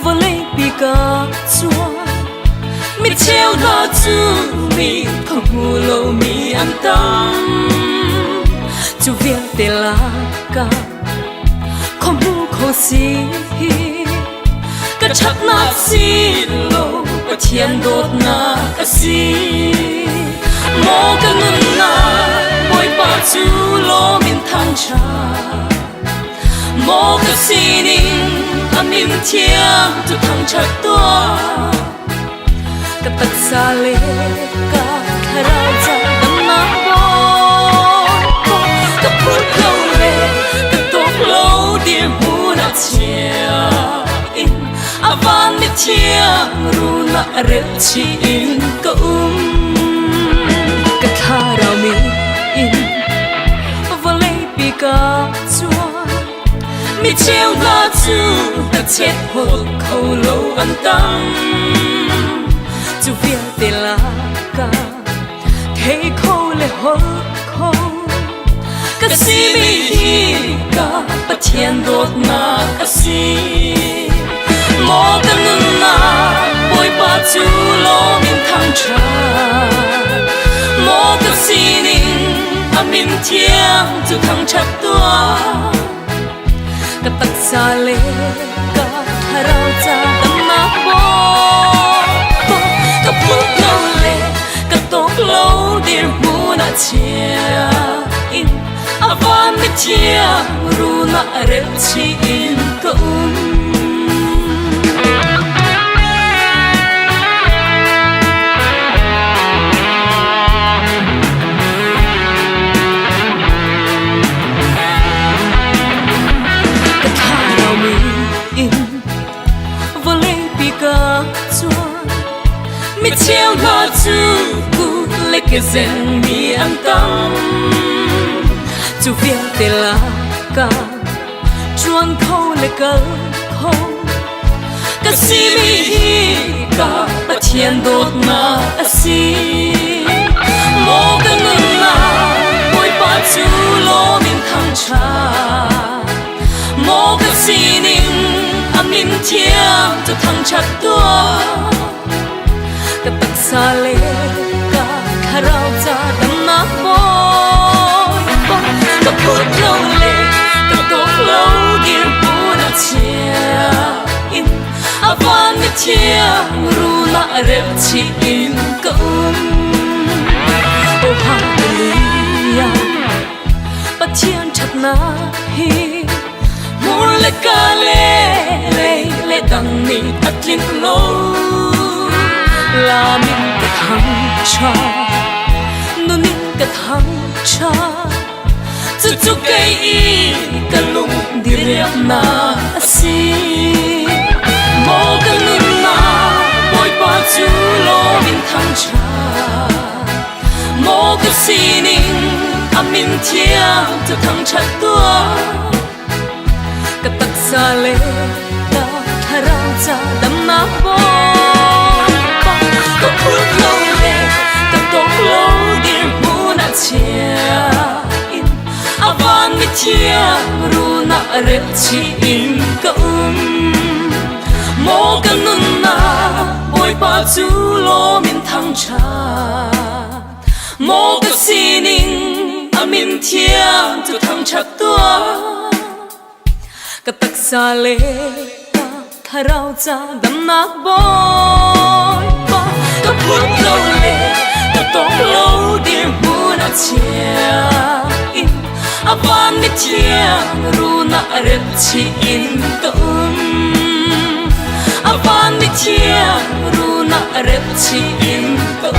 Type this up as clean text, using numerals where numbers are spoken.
vô lấy bị cả chúa mi treo đó chú mi không hù lâu mi an tâm chú việc để là cả không hù khó xí cả chắc nát xí lâu cả thiên đốt na cả xí mô cả ngân na bồi ba chú lo min thăng trà mô cả xí ninh amin thiang tu thăng trà toa cả tất xa lê cả khara ra đâm na bó cả phút lâu lê cả tốt lâu điểm mu na chia in avan mi thiang ru na rep chi in ka cả khara mi in vô lấy bị cả chúa mi treo là chú ta chết hồn khâu lâu an tâm chú việc để là cả thế khâu lệ hồn khâu cả si mi cả bất thiên đốt na cả si mô cả ngân na bồi ba chú lo min thăng trà mô cả si ninh amin thiang chú thăng trà toa cả tất xa lê cả rau cha đâm na bó cả phút lâu lê cả tốt lâu điểm mu na chia in avan mi thiang ru na rep chi in ka mi treo là chú cu lấy cái gen mi an tâm chú việc để là cả chuan khâu lấy cơ khâu cả si mi cả bất thiên đốt na si mô cả ngân na bồi ba chú lo min thăng trà mô cả si ninh amin thiang tu thăng trà toa cả tất xa lê cả rau cha đâm na bó cả phút lâu lê cả tốt lâu điểm mu na chia in avan mi thiang ru na rep chi in ka oh hallelujah bất thiên thật na hi muốn lê ca lê đằng ni tất linh lâu là mình cái thằng cha nó mình cái thằng cha chú chú cây y cái lùng đi rep na si mô cái ngân na bồi ba chú lo mình thằng cha mô cái si ninh amin thiang tu thằng cha toa cả tất xa lê cả rau cha đâm na bó cả phút lâu lê cả tốt lâu điểm mu na chia in avan mi thiang ru na rep chi in ka mô cả ngân na bồi ba chú lo min thăng trà mô cả si ninh amin thiang tu thăng trà toa cả tất xa lê cả rau cha đâm na bó cả phút lâu lê cả tốt lâu điểm mu na chia in avan mi thiang ru na rep chi in ka avan mi thiang ru na rep chi in ka